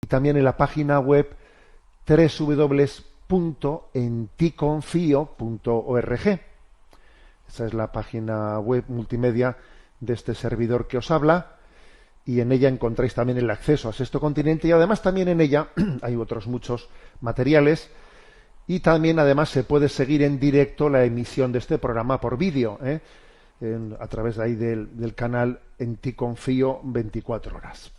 también en la página web www.enticonfio.org. Esa es la página web multimedia de este servidor que os habla, y en ella encontráis también el acceso a Sexto Continente, y además también en ella hay otros muchos materiales, y también además se puede seguir en directo la emisión de este programa por vídeo, a través de ahí del canal En Ti Confío 24 horas.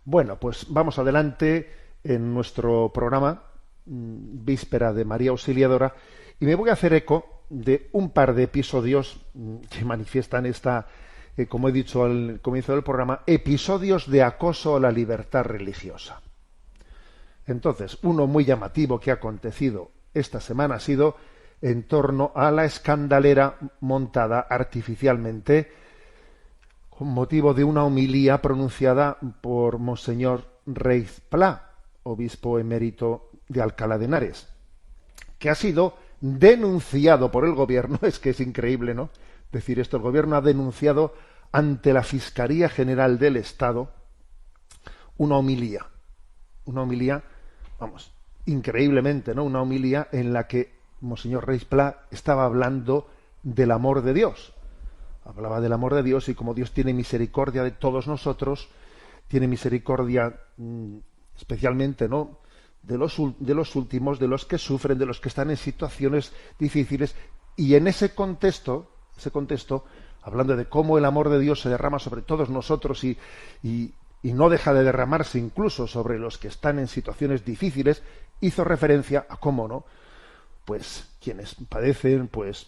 Bueno, pues vamos adelante en nuestro programa, Víspera de María Auxiliadora, y me voy a hacer eco de un par de episodios que manifiestan esta, como he dicho al comienzo del programa, episodios de acoso a la libertad religiosa. Entonces, uno muy llamativo que ha acontecido esta semana ha sido en torno a la escandalera montada artificialmente con motivo de una homilía pronunciada por Monseñor Reis Pla, obispo emérito de Alcalá de Henares, que ha sido denunciado por el gobierno. Es que es increíble, ¿no?, decir esto. El gobierno ha denunciado ante la Fiscalía General del Estado una homilía, vamos, increíblemente, ¿no?, una homilía en la que Monseñor Reis Pla estaba hablando del amor de Dios. Hablaba del amor de Dios y como Dios tiene misericordia de todos nosotros, tiene misericordia especialmente, ¿no?, de los últimos, de los que sufren, de los que están en situaciones difíciles, y en ese contexto, hablando de cómo el amor de Dios se derrama sobre todos nosotros y no deja de derramarse incluso sobre los que están en situaciones difíciles, hizo referencia a cómo, ¿no?, pues quienes padecen pues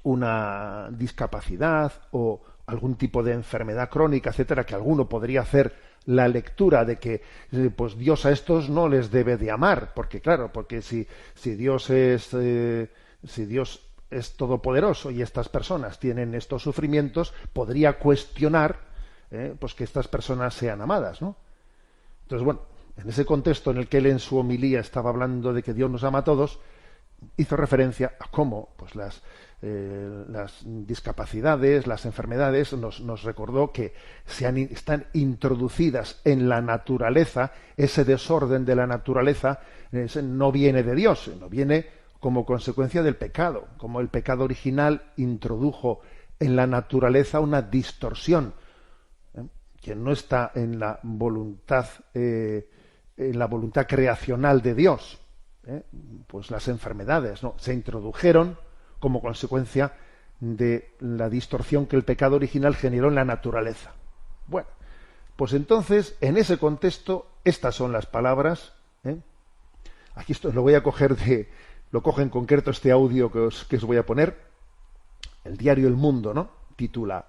una discapacidad o algún tipo de enfermedad crónica, etcétera, que alguno podría hacer la lectura de que pues Dios a estos no les debe de amar, porque claro, porque si Dios es todopoderoso y estas personas tienen estos sufrimientos, podría cuestionar pues que estas personas sean amadas, ¿no? Entonces, bueno, en ese contexto en el que él en su homilía estaba hablando de que Dios nos ama a todos, hizo referencia a cómo pues las discapacidades, las enfermedades, nos recordó que están introducidas en la naturaleza. Ese desorden de la naturaleza no viene de Dios, no viene como consecuencia del pecado, como el pecado original introdujo en la naturaleza una distorsión que no está en la voluntad creacional de Dios. Pues las enfermedades, ¿no?, se introdujeron como consecuencia de la distorsión que el pecado original generó en la naturaleza. Bueno, pues entonces, en ese contexto, estas son las palabras. Aquí lo voy a coger lo coge en concreto este audio que os voy a poner. El diario El Mundo, ¿no?, titula: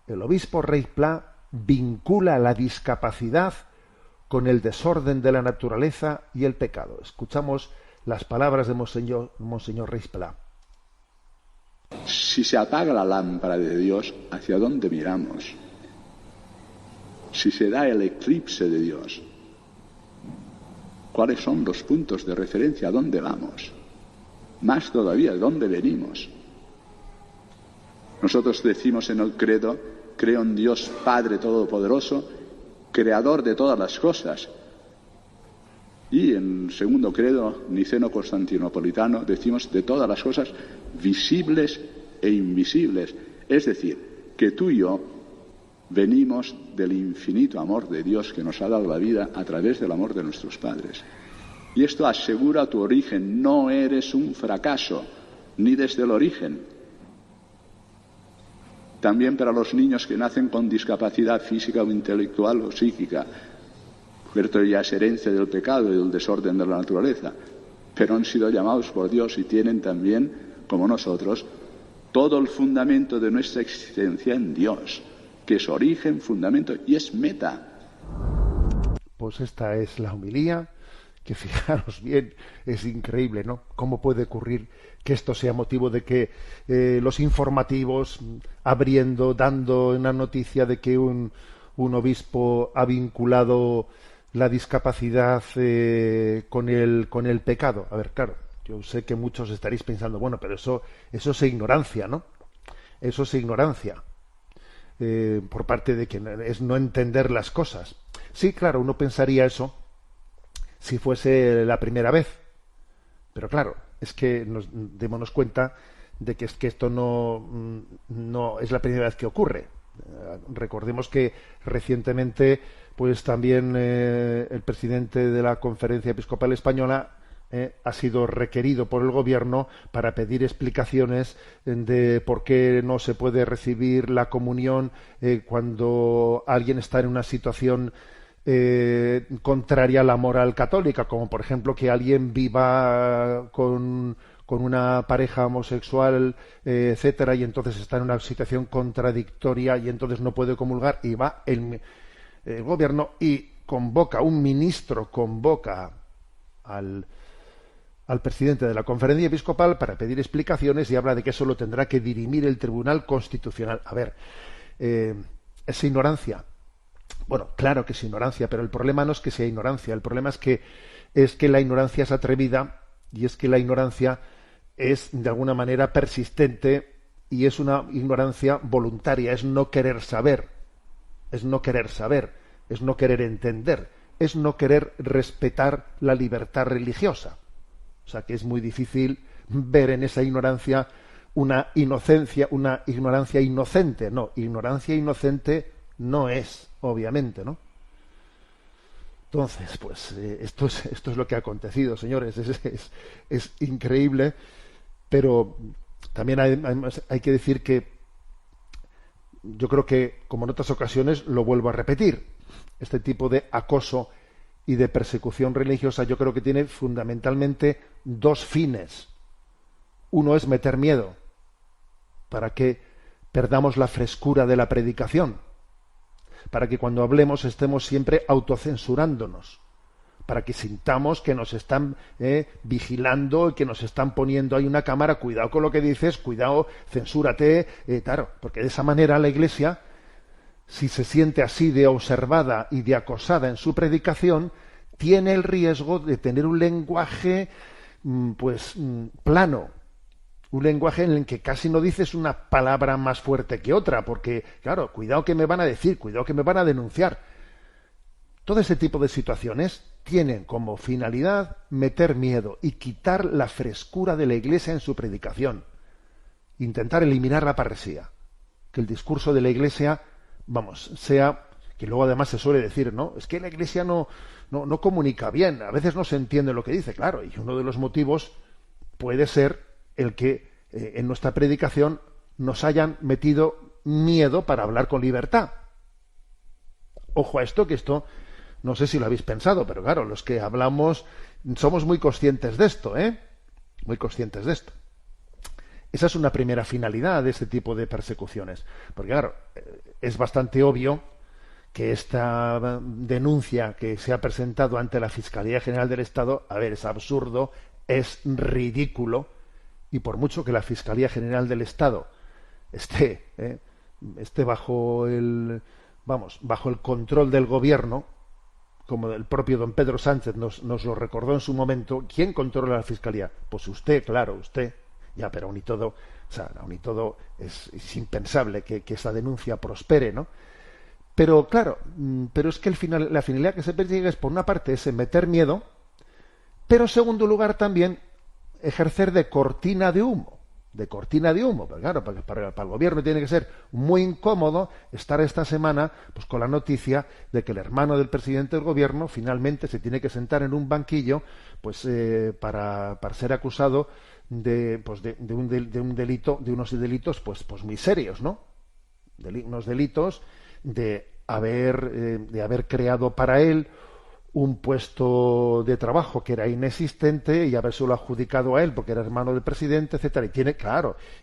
el obispo Reis Pla vincula la discapacidad con el desorden de la naturaleza y el pecado. Escuchamos las palabras de Monseñor Reis Pla. Si se apaga la lámpara de Dios, ¿hacia dónde miramos? Si se da el eclipse de Dios, ¿cuáles son los puntos de referencia? ¿A dónde vamos? Más todavía, ¿de dónde venimos? Nosotros decimos en el credo: creo en Dios Padre Todopoderoso, creador de todas las cosas. Y en el segundo credo niceno-constantinopolitano decimos de todas las cosas visibles e invisibles. Es decir, que tú y yo venimos del infinito amor de Dios que nos ha dado la vida a través del amor de nuestros padres. Y esto asegura tu origen. No eres un fracaso, ni desde el origen. También para los niños que nacen con discapacidad física o intelectual o psíquica, cierto, ya es herencia del pecado y del desorden de la naturaleza, pero han sido llamados por Dios y tienen también, como nosotros, todo el fundamento de nuestra existencia en Dios, que es origen, fundamento y es meta. Pues esta es la homilía, que fijaros bien, es increíble, ¿no?, cómo puede ocurrir que esto sea motivo de que los informativos, dando una noticia de que un obispo ha vinculado la discapacidad con el pecado. A ver, claro, yo sé que muchos estaréis pensando, bueno, pero eso es ignorancia, ¿no? Eso es ignorancia por parte de quien es no entender las cosas. Sí, claro, uno pensaría eso si fuese la primera vez, pero claro, es que démonos cuenta de que es que esto no es la primera vez que ocurre. Recordemos que recientemente, pues también el presidente de la Conferencia Episcopal Española ha sido requerido por el gobierno para pedir explicaciones de por qué no se puede recibir la comunión cuando alguien está en una situación contraria a la moral católica, como por ejemplo que alguien viva con una pareja homosexual, etcétera, y entonces está en una situación contradictoria y entonces no puede comulgar, y va el gobierno y un ministro convoca al presidente de la Conferencia Episcopal para pedir explicaciones y habla de que eso lo tendrá que dirimir el Tribunal Constitucional. A ver, ¿es ignorancia? Bueno, claro que es ignorancia, pero el problema no es que sea ignorancia, el problema es que la ignorancia es atrevida y es que la ignorancia es de alguna manera persistente y es una ignorancia voluntaria, es no querer saber, es no querer saber, es no querer entender, es no querer respetar la libertad religiosa. O sea que es muy difícil ver en esa ignorancia una ignorancia inocente. No, ignorancia inocente no es, obviamente, ¿no? Entonces, pues esto es lo que ha acontecido, señores. Es increíble, pero también hay que decir que yo creo que, como en otras ocasiones, lo vuelvo a repetir, este tipo de acoso y de persecución religiosa yo creo que tiene fundamentalmente dos fines. Uno es meter miedo para que perdamos la frescura de la predicación, para que cuando hablemos estemos siempre autocensurándonos, para que sintamos que nos están vigilando y que nos están poniendo ahí una cámara, cuidado con lo que dices, cuidado, censúrate, claro, porque de esa manera la Iglesia, si se siente así de observada y de acosada en su predicación, tiene el riesgo de tener un lenguaje plano, un lenguaje en el que casi no dices una palabra más fuerte que otra, porque, claro, cuidado que me van a decir, cuidado que me van a denunciar. Todo ese tipo de situaciones tienen como finalidad meter miedo y quitar la frescura de la Iglesia en su predicación, intentar eliminar la parresía, que el discurso de la Iglesia sea, que luego además se suele decir, ¿no? Es que la Iglesia no comunica bien, a veces no se entiende lo que dice, claro, y uno de los motivos puede ser el que en nuestra predicación nos hayan metido miedo para hablar con libertad. Ojo a esto, que esto, no sé si lo habéis pensado, pero claro, los que hablamos somos muy conscientes de esto, muy conscientes de esto. Esa es una primera finalidad de este tipo de persecuciones. Porque claro, es bastante obvio que esta denuncia que se ha presentado ante la Fiscalía General del Estado, a ver, es absurdo, es ridículo, y por mucho que la Fiscalía General del Estado esté bajo el control del gobierno, como el propio don Pedro Sánchez nos lo recordó en su momento, ¿quién controla la Fiscalía? Pues usted, claro, usted. Ya, pero aún y todo es impensable que esa denuncia prospere, ¿no? Pero claro, es que la finalidad que se persigue es, por una parte, ese meter miedo, pero en segundo lugar también ejercer de cortina de humo. Pero claro, para el gobierno tiene que ser muy incómodo estar esta semana pues con la noticia de que el hermano del presidente del gobierno finalmente se tiene que sentar en un banquillo pues para ser acusado de unos delitos pues muy serios, ¿no? Unos delitos de haber creado para él un puesto de trabajo que era inexistente y habérselo adjudicado a él porque era hermano del presidente, etcétera,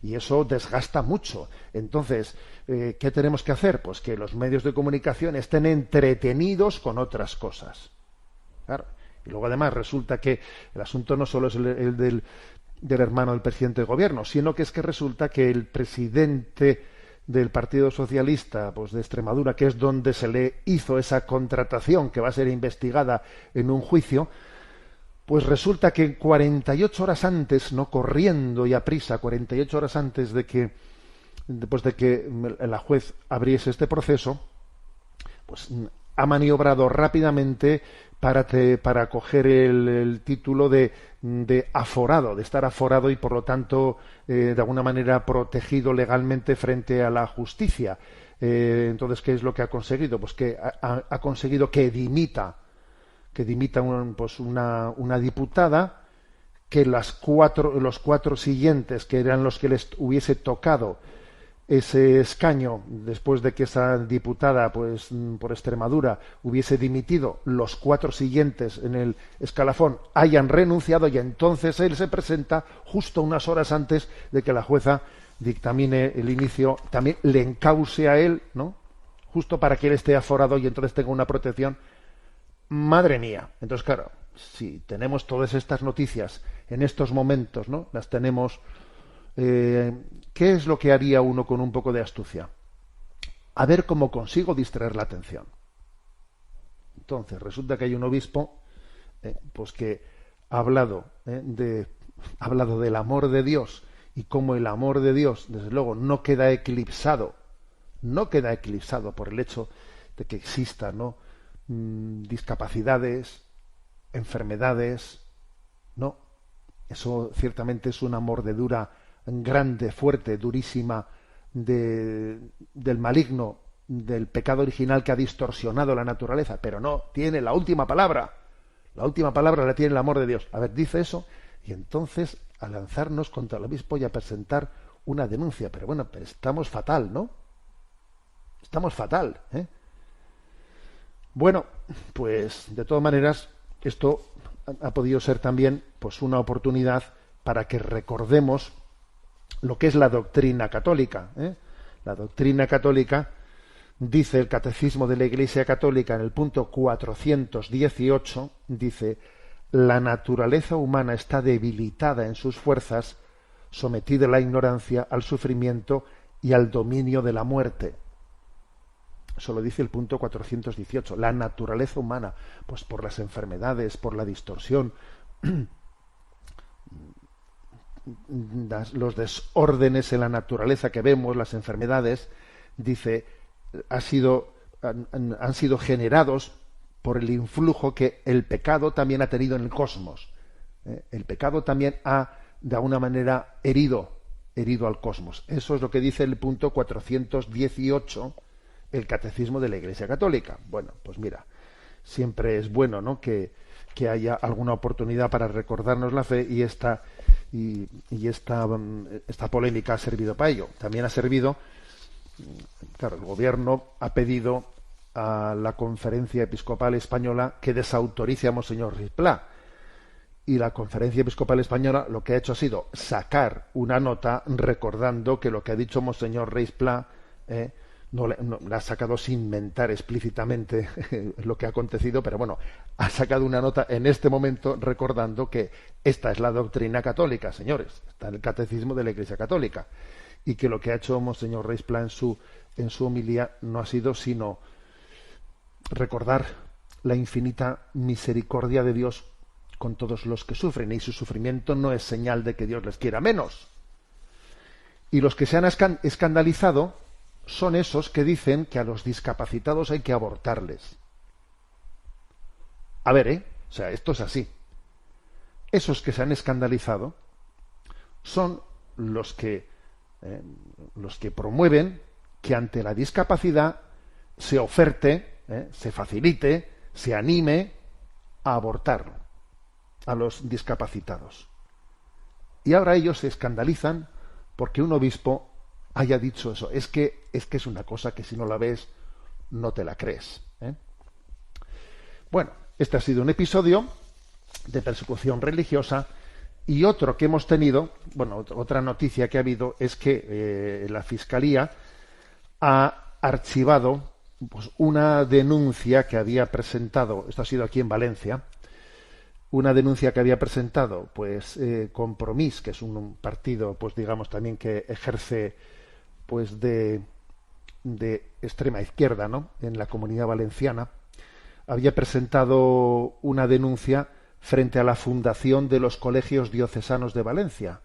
y eso desgasta mucho. Entonces, ¿qué tenemos que hacer? Pues que los medios de comunicación estén entretenidos con otras cosas. Claro. Y luego además resulta que el asunto no solo es el del hermano del presidente del gobierno, sino que resulta que el presidente del Partido Socialista pues de Extremadura, que es donde se le hizo esa contratación que va a ser investigada en un juicio, pues resulta que 48 horas antes, no corriendo y a prisa, 48 horas antes de que la juez abriese este proceso, pues ha maniobrado rápidamente para coger el título de aforado, de estar aforado y por lo tanto de alguna manera protegido legalmente frente a la justicia. Entonces, ¿qué es lo que ha conseguido? Pues que ha conseguido que dimita una diputada, que los cuatro siguientes, que eran los que les hubiese tocado ese escaño después de que esa diputada, pues por Extremadura, hubiese dimitido, los 4 siguientes en el escalafón hayan renunciado, y entonces él se presenta justo unas horas antes de que la jueza dictamine el inicio, también le encauce a él, ¿no? Justo para que él esté aforado y entonces tenga una protección. Madre mía. Entonces, claro, si tenemos todas estas noticias en estos momentos, ¿no? Las tenemos. ¿Qué es lo que haría uno con un poco de astucia? A ver cómo consigo distraer la atención. Entonces, resulta que hay un obispo, pues que ha hablado del amor de Dios, y cómo el amor de Dios, desde luego, no queda eclipsado por el hecho de que existan, ¿no? Discapacidades, enfermedades, no. Eso ciertamente es una mordedura grande, fuerte, durísima del maligno, del pecado original que ha distorsionado la naturaleza, pero no, tiene la última palabra. La última palabra la tiene el amor de Dios. A ver, dice eso, y entonces a lanzarnos contra el obispo y a presentar una denuncia. Pero bueno, pero estamos fatal, ¿no? Estamos fatal, ¿eh? Bueno, pues de todas maneras, esto ha podido ser también pues una oportunidad para que recordemos lo que es la doctrina católica, ¿eh? La doctrina católica, dice el Catecismo de la Iglesia Católica en el punto 418, dice: la naturaleza humana está debilitada en sus fuerzas, sometida a la ignorancia, al sufrimiento y al dominio de la muerte. Eso lo dice el punto 418. La naturaleza humana, pues por las enfermedades, por la distorsión, los desórdenes en la naturaleza que vemos, las enfermedades, dice, han sido generados por el influjo que el pecado también ha tenido en el cosmos. El pecado también ha, de alguna manera, herido al cosmos. Eso es lo que dice el punto 418, el Catecismo de la Iglesia Católica. Bueno, pues mira, siempre es bueno, ¿no?, que haya alguna oportunidad para recordarnos la fe, y esta polémica ha servido para ello. También ha servido, claro, el gobierno ha pedido a la Conferencia Episcopal Española que desautorice a Monseñor Ruiz Pla, y la Conferencia Episcopal Española lo que ha hecho ha sido sacar una nota recordando que lo que ha dicho Monseñor Ruiz Pla no la ha sacado sin mentar explícitamente lo que ha acontecido, pero bueno, ha sacado una nota en este momento recordando que esta es la doctrina católica, señores, está en el Catecismo de la Iglesia Católica, y que lo que ha hecho Monseñor Ruiz Pla en su homilía no ha sido sino recordar la infinita misericordia de Dios con todos los que sufren, y su sufrimiento no es señal de que Dios les quiera menos. Y los que se han escandalizado son esos que dicen que a los discapacitados hay que abortarles. A ver, o sea, esto es así. Esos que se han escandalizado son los que promueven que ante la discapacidad se oferte, se facilite, se anime a abortar a los discapacitados. Y ahora ellos se escandalizan porque un obispo haya dicho eso. Es que es una cosa que si no la ves no te la crees, ¿eh? Bueno, este ha sido un episodio de persecución religiosa, y otro que hemos tenido, bueno, otra noticia que ha habido es que la Fiscalía ha archivado pues una denuncia que había presentado, esto ha sido aquí en Valencia, una denuncia que había presentado pues Compromís, que es un partido pues digamos también que ejerce pues de extrema izquierda, ¿no?, en la Comunidad Valenciana. Había presentado una denuncia frente a la Fundación de los Colegios Diocesanos de Valencia,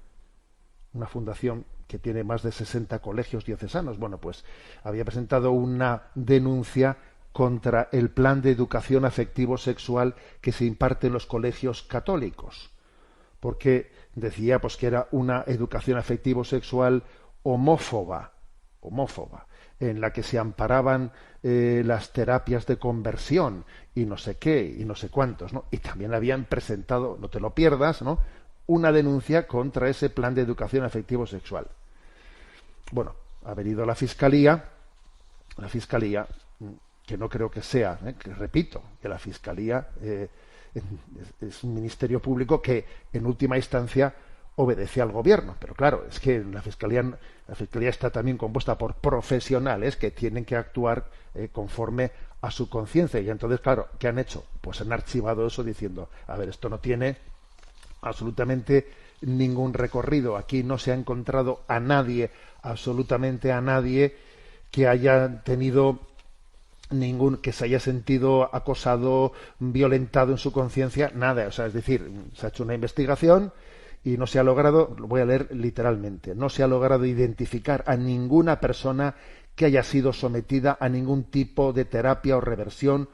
una fundación que tiene más de 60 colegios diocesanos. Bueno, pues había presentado una denuncia contra el plan de educación afectivo-sexual que se imparte en los colegios católicos, porque decía pues que era una educación afectivo-sexual homófoba, en la que se amparaban las terapias de conversión y no sé qué y no sé cuántos, ¿no? Y también habían presentado, no te lo pierdas, ¿no?, una denuncia contra ese plan de educación afectivo-sexual. Bueno, ha venido la fiscalía, que no creo que sea, que repito, que la fiscalía es un ministerio público que en última instancia obedece al gobierno, pero claro, es que la fiscalía está también compuesta por profesionales que tienen que actuar conforme a su conciencia, y entonces, claro, ¿qué han hecho? Pues han archivado eso diciendo, a ver, esto no tiene absolutamente ningún recorrido, aquí no se ha encontrado a nadie, absolutamente a nadie que haya tenido que se haya sentido acosado, violentado en su conciencia, nada, o sea, es decir, se ha hecho una investigación y no se ha logrado, lo voy a leer literalmente, no se ha logrado identificar a ninguna persona que haya sido sometida a ningún tipo de terapia o reversión,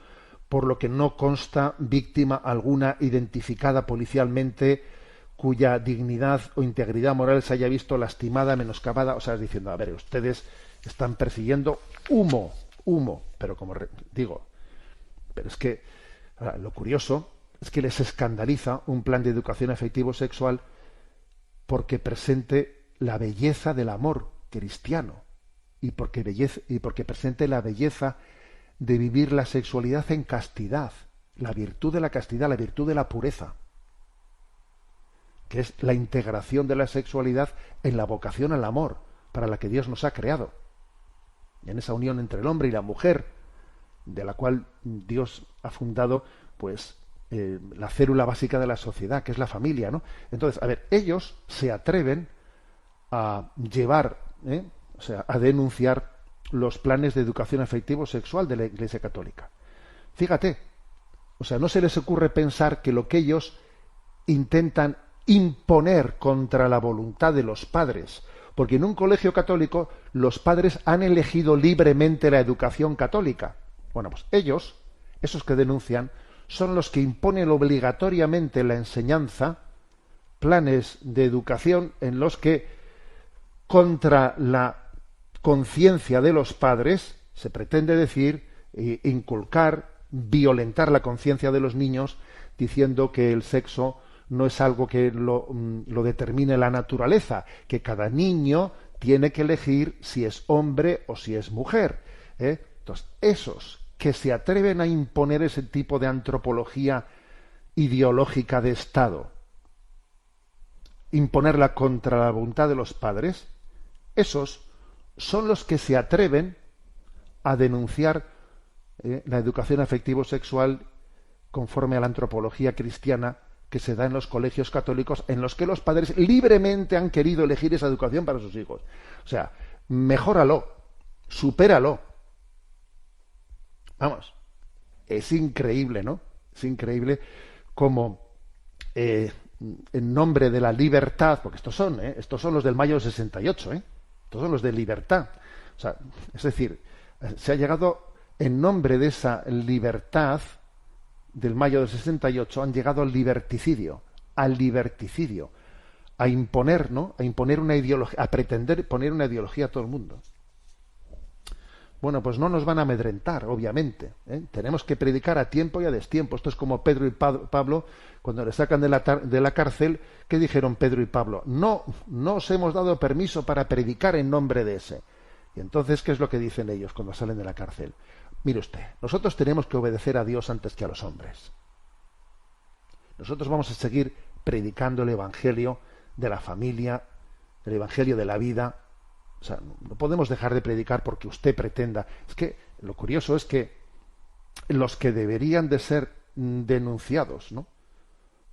por lo que no consta víctima alguna identificada policialmente cuya dignidad o integridad moral se haya visto lastimada, menoscabada. O sea, es diciendo, a ver, ustedes están persiguiendo humo, pero como digo, pero es que ahora, lo curioso es que les escandaliza un plan de educación afectivo-sexual porque presente la belleza del amor cristiano y porque presente la belleza de vivir la sexualidad en castidad, la virtud de la castidad, la virtud de la pureza, que es la integración de la sexualidad en la vocación al amor para la que Dios nos ha creado, y en esa unión entre el hombre y la mujer, de la cual Dios ha fundado pues la célula básica de la sociedad, que es la familia, ¿no? Entonces, a ver, ellos se atreven a llevar, o sea, a denunciar los planes de educación afectivo-sexual de la Iglesia Católica. Fíjate, o sea, no se les ocurre pensar que lo que ellos intentan imponer contra la voluntad de los padres, porque en un colegio católico los padres han elegido libremente la educación católica. Bueno, pues ellos, esos que denuncian, son los que imponen obligatoriamente la enseñanza, planes de educación en los que, contra la conciencia de los padres, se pretende decir, inculcar, violentar la conciencia de los niños, diciendo que el sexo no es algo que lo determine la naturaleza, que cada niño tiene que elegir si es hombre o si es mujer. Entonces, esos que se atreven a imponer ese tipo de antropología ideológica de Estado, imponerla contra la voluntad de los padres, esos son los que se atreven a denunciar la educación afectivo-sexual conforme a la antropología cristiana que se da en los colegios católicos, en los que los padres libremente han querido elegir esa educación para sus hijos. O sea, mejóralo, supéralo. Vamos, es increíble, ¿no? Es increíble cómo en nombre de la libertad, porque estos son los del mayo del 68, estos son los de libertad. O sea, es decir, se ha llegado en nombre de esa libertad del mayo del 68, han llegado al liberticidio, a imponer, ¿no? A imponer una ideología, a pretender poner una ideología a todo el mundo. Bueno, pues no nos van a amedrentar, obviamente. Tenemos que predicar a tiempo y a destiempo. Esto es como Pedro y Pablo, cuando le sacan de la cárcel, ¿qué dijeron Pedro y Pablo? No os hemos dado permiso para predicar en nombre de ese. Y entonces, ¿qué es lo que dicen ellos cuando salen de la cárcel? Mire usted, nosotros tenemos que obedecer a Dios antes que a los hombres. Nosotros vamos a seguir predicando el Evangelio de la familia, el Evangelio de la vida. O sea, no podemos dejar de predicar porque usted pretenda. Es que lo curioso es que los que deberían de ser denunciados, ¿no?,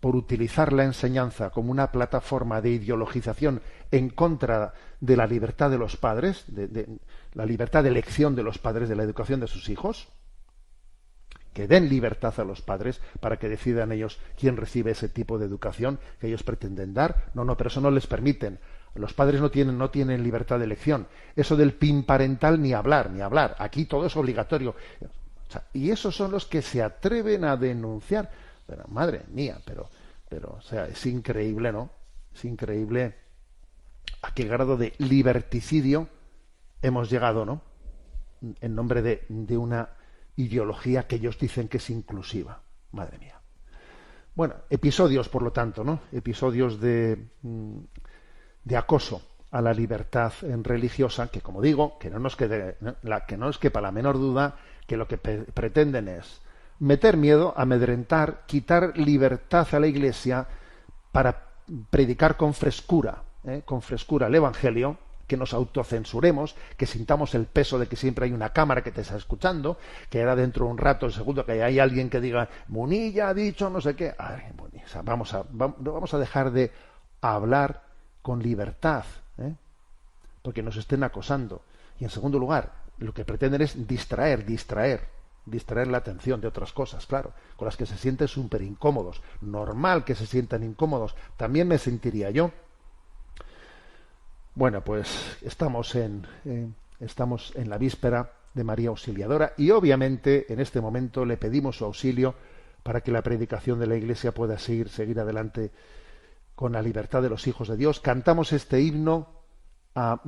por utilizar la enseñanza como una plataforma de ideologización en contra de la libertad de los padres, de la libertad de elección de los padres de la educación de sus hijos, que den libertad a los padres para que decidan ellos quién recibe ese tipo de educación que ellos pretenden dar. No, pero eso no les permiten. Los padres no tienen libertad de elección. Eso del PIN parental ni hablar. Aquí todo es obligatorio. sea, y esos son los que se atreven a denunciar. Pero, madre mía, pero, o sea, es increíble, ¿no? Es increíble a qué grado de liberticidio hemos llegado, ¿no? En nombre de una ideología que ellos dicen que es inclusiva. Madre mía. Bueno, episodios, por lo tanto, ¿no? Episodios de acoso a la libertad religiosa, que, como digo, que no nos quede, que no nos quepa la menor duda que lo que pretenden es meter miedo, amedrentar, quitar libertad a la Iglesia para predicar con frescura el Evangelio, que nos autocensuremos, que sintamos el peso de que siempre hay una cámara que te está escuchando, que era dentro de un rato, el segundo, que hay alguien que diga, Munilla ha dicho no sé qué. Ay, o sea, vamos a dejar de hablar con libertad, porque nos estén acosando. Y en segundo lugar, lo que pretenden es distraer la atención de otras cosas, claro, con las que se sienten súper incómodos. Normal que se sientan incómodos, también me sentiría yo. Bueno, pues estamos en la víspera de María Auxiliadora y obviamente en este momento le pedimos su auxilio para que la predicación de la Iglesia pueda seguir adelante con la libertad de los hijos de Dios. Cantamos este himno a